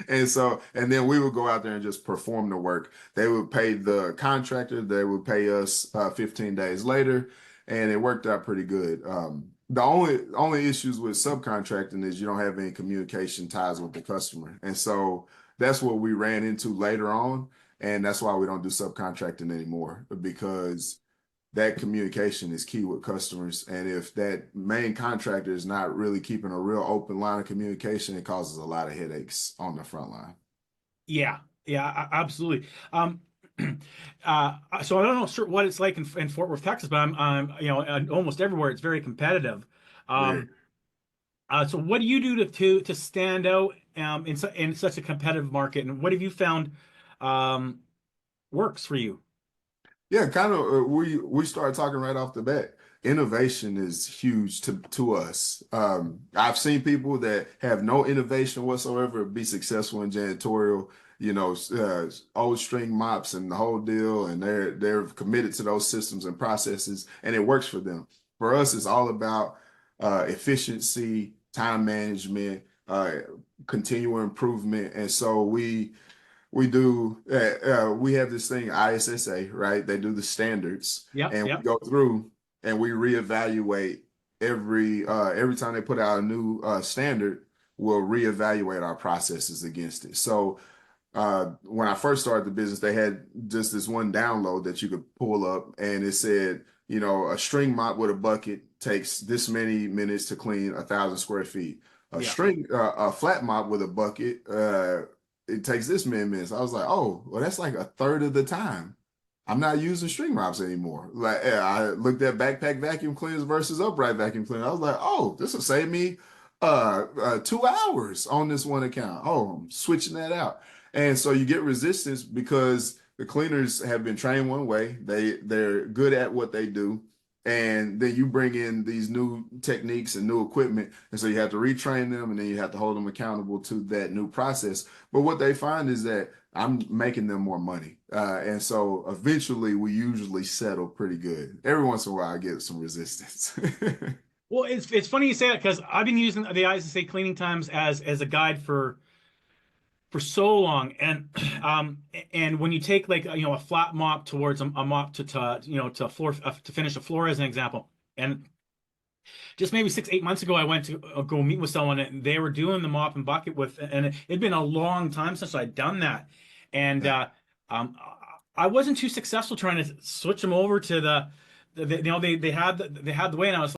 And then we would go out there and just perform the work. They would pay the contractor, they would pay us 15 days later, and it worked out pretty good. The only issues with subcontracting is you don't have any communication ties with the customer. And so that's what we ran into later on. And that's why we don't do subcontracting anymore, because that communication is key with customers. And if that main contractor is not really keeping a real open line of communication, it causes a lot of headaches on the front line. Yeah, yeah, absolutely. So I don't know sure what it's like in Fort Worth, Texas, but almost everywhere it's very competitive. Very. Um, so what do you do to stand out in such a competitive market, and what have you found um, works for you? Yeah, kind of. We started talking right off the bat. Innovation is huge to us. I've seen people that have no innovation whatsoever be successful in janitorial. Old string mops and the whole deal, and they're committed to those systems and processes, and it works for them. For us, it's all about efficiency, time management, continual improvement, and so we have this thing, ISSA, right? They do the standards, Yep, and we yep. go through and we reevaluate every time they put out a new standard, we'll reevaluate our processes against it. So when I first started the business, they had just this one download that you could pull up, and it said, a string mop with a bucket takes this many minutes to clean 1,000 square feet. Yeah. A flat mop with a bucket, it takes this many minutes. I was like, oh, well, that's like a third of the time. I'm not using string mops anymore. Like, I looked at backpack vacuum cleaners versus upright vacuum cleaners. I was like, oh, this will save me 2 hours on this one account. Oh, I'm switching that out. And so you get resistance because the cleaners have been trained one way. They're good at what they do. And then you bring in these new techniques and new equipment. And so you have to retrain them, and then you have to hold them accountable to that new process. But what they find is that I'm making them more money. And so eventually we usually settle pretty good. Every once in a while I get some resistance. Well, it's funny you say that because I've been using the ISSA cleaning times as a guide for so long, and when you take like a flat mop towards a mop to floor to finish a floor as an example, and just maybe 6 8 months ago I went to go meet with someone and they were doing the mop and bucket with, and it'd been a long time since I'd done that, and um I wasn't too successful trying to switch them over to the they had the way, and I was